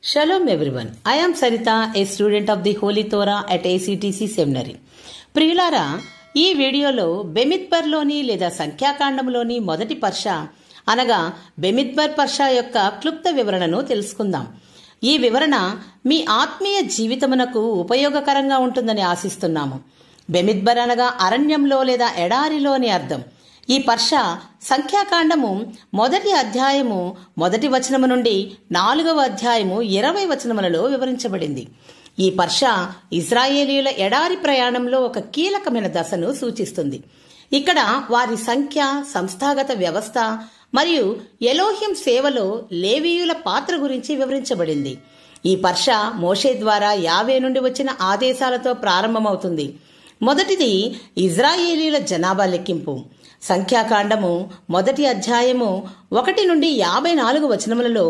Shalom everyone. I am Sarita, a student of the Holy Torah at ACTC Seminary. ప్రియులారా, ఈ వీడియోలో బెమిద్బర్లోని లేదా సంఖ్యాకాండంలోని మొదటి పర్ష అనగా బెమిద్బర్ పర్ష యొక్క క్లుప్త వివరణను తెలుసుకుందాం. ఈ వివరణ మీ ఆత్మీయ జీవితమునకు ఉపయోగకరంగా ఉంటుందని ఆశిస్తున్నాము. బెమిద్బర్ అనగా అరణ్యంలో లేదా ఎడారిలో అని అర్థం. ఈ పర్ష సంఖ్యాకాండము మొదటి అధ్యాయము 1వ వచనము నుండి 4వ అధ్యాయము 20 వచనములలో వివరించబడింది. ఈ పర్ష ఇజ్రాయేలీయుల ఎడారి ప్రయాణంలో ఒక కీలకమైన దశను సూచిస్తుంది. ఇక్కడ వారి సంఖ్య, సంస్థాగత వ్యవస్థ మరియు ఎలోహిం సేవలో లేవీయుల పాత్ర గురించి వివరించబడింది. ఈ పర్ష మోషే ద్వారా యావే నుండి వచ్చిన ఆదేశాలతో ప్రారంభమవుతుంది. మొదటిది ఇజ్రాయేలీయుల జనాభా లెక్కింపు. సంఖ్యాకాండము మొదటి అధ్యాయము 1 నుండి 54 వచనములలో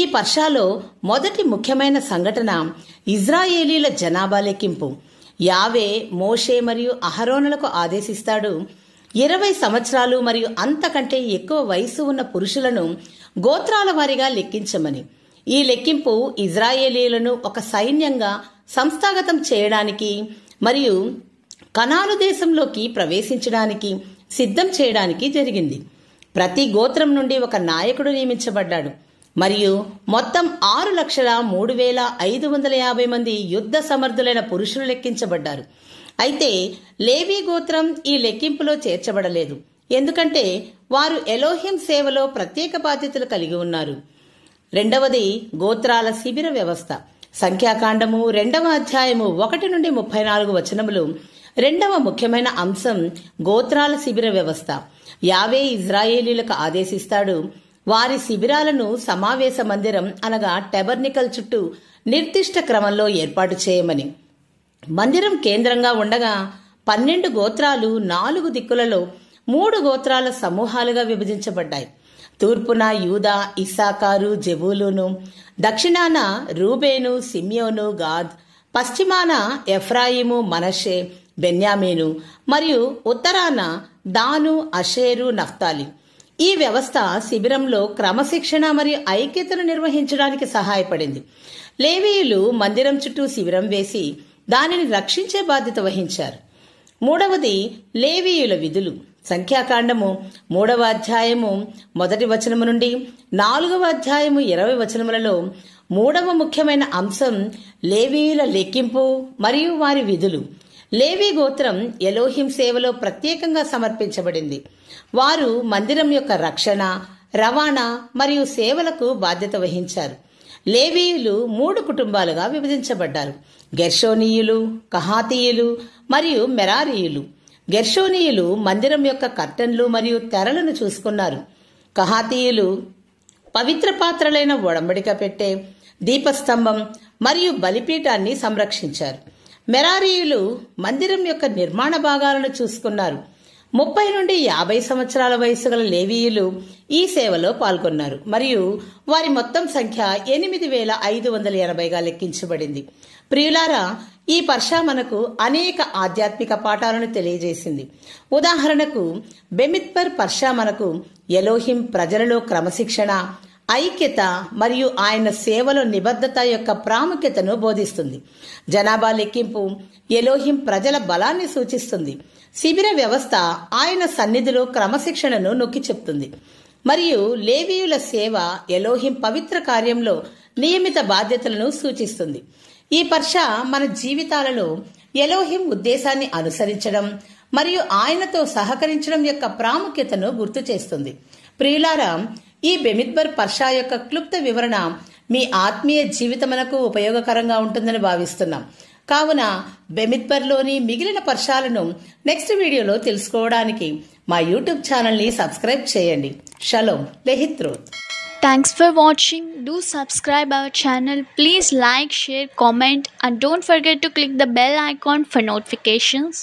ఈ పర్షాలో మొదటి ముఖ్యమైన సంఘటన ఇజ్రాయేలీల జనాభా లెక్కింపు. యావే మోషే మరియు అహరోనులకు ఆదేశిస్తాడు, 20 సంవత్సరాలు మరియు అంతకంటే ఎక్కువ వయసు ఉన్న పురుషులను గోత్రాల వారీగా లెక్కించమని. ఈ లెక్కింపు ఇజ్రాయేలీలను ఒక సైన్యంగా సంస్థాగతం చేయడానికి మరియు కనాను దేశంలోకి ప్రవేశించడానికి సిద్ధం చేయడానికి జరిగింది. ప్రతి గోత్రం నుండి ఒక నాయకుడు నియమించబడ్డాడు మరియు మొత్తం 6,03,550 మంది యుద్ధ సమర్థులైన పురుషులు లెక్కించబడ్డారు. అయితే లేవీ గోత్రం ఈ లెక్కింపులో చేర్చబడలేదు, ఎందుకంటే వారు ఎలోహిం సేవలో ప్రత్యేక బాధ్యతలు కలిగి ఉన్నారు. రెండవది గోత్రాల శిబిర వ్యవస్థ. సంఖ్యాకాండము 2వ అధ్యాయము 1 నుండి 34 వచనములు రెండవ ముఖ్యమైన అంశం గోత్రాల శిబిర వ్యవస్థ. యావే ఇజ్రాయేలీలకు ఆదేశిస్తాడు, వారి శిబిరాలను సమావేశ మందిరం అనగా టెబర్నికల్ చుట్టూ నిర్దిష్ట క్రమంలో ఏర్పాటు చేయమని. మందిరం కేంద్రంగా ఉండగా 12 గోత్రాలు 4 దిక్కులలో 3 గోత్రాల సమూహాలుగా విభజించబడ్డాయి. తూర్పున యూదా, ఇస్సాకారు, జెబూలూను, దక్షిణాన రూబేను, సిమ్యోను, గాద్, పశ్చిమాన ఎఫ్రాయిము, మనషే, బెన్యామీను మరియు ఉత్తరాన దాను, అషేరు, నఫ్తాలి. ఈ వ్యవస్థ శిబిరంలో క్రమశిక్షణ మరియు ఐక్యతను నిర్వహించడానికి సహాయపడింది. లేవీయులు మందిరం చుట్టూ శిబిరం వేసి దానిని రక్షించే బాధ్యత వహించారు. మూడవది లేవీయుల విధులు. సంఖ్యాకాండము 3వ అధ్యాయము 1 వచనము నుండి 4వ అధ్యాయము 20 వచనములలో 3వ ముఖ్యమైన అంశం లేవీయుల లెక్కింపు మరియు వారి విధులు. లేవీ గోత్రం ఎలోహిం సేవలో ప్రత్యేకంగా సమర్పించబడింది. వారు మందిరం యొక్క రక్షణ, రవాణా మరియు సేవలకు బాధ్యత వహించారు. లేవీయులు 3 కుటుంబాలుగా విభజించబడ్డారు: గెర్షోనీయులు, కహాతీయులు మరియు మెరారీయులు. గెర్షోనీయులు మందిరం యొక్క కర్టన్లు మరియు తెరలను చూసుకున్నారు. కహాతీయులు పవిత్ర పాత్రలైన ఒడంబడిక పెట్టె, దీపస్తంభం మరియు బలిపీఠాన్ని సంరక్షించారు. మెరారీయులు మందిరం యొక్క నిర్మాణ భాగాలను చూసుకున్నారు. 30 నుండి 50 సంవత్సరాల వయసు గల లేవీయులు ఈ సేవలో పాల్గొన్నారు మరియు వారి మొత్తం సంఖ్య 8,580గా లెక్కించబడింది. ప్రియులారా, ఈ పర్ష మనకు అనేక ఆధ్యాత్మిక పాఠాలను తెలియజేసింది. ఉదాహరణకు బెమిద్బర్ పర్ష మనకు ఎలోహిం ప్రజలలో క్రమశిక్షణ, ఐక్యత మరియు ఆయన సేవలో నిబద్ధత యొక్క ప్రాముఖ్యతను బోధిస్తుంది. జనాభా లెక్కింపు ఎలోహిం ప్రజల బలాన్ని సూచిస్తుంది. శిబిర వ్యవస్థ ఆయన సన్నిధిలో క్రమశిక్షణను నొక్కి చెప్తుంది మరియు లేవీయుల సేవ ఎలోహిం పవిత్ర కార్యంలో నియమిత బాధ్యతలను సూచిస్తుంది. ఈ పర్ష మన జీవితాలలో ఎలోహిం ఉద్దేశాన్ని అనుసరించడం మరియు ఆయనతో సహకరించడం యొక్క ప్రాముఖ్యతను గుర్తు చేస్తుంది. ప్రియులారా, ఈ బెమిద్బర్ పర్ష యొక్క క్లుప్త వివరణ మీ ఆత్మీయ జీవితమునకు ఉపయోగకరంగా ఉంటుందని భావిస్తున్నాం. కావున బెమిద్బర్లోని మిగిలిన పర్షాలను నెక్స్ట్ వీడియోలో తెలుసుకోవడానికి మా యూట్యూబ్ ఛానల్ని సబ్స్క్రైబ్ చేయండి. Shalom, లెహిత్రోత్. Thanks for watching. Do subscribe our channel. Please like, share, comment and don't forget to click the bell icon for notifications.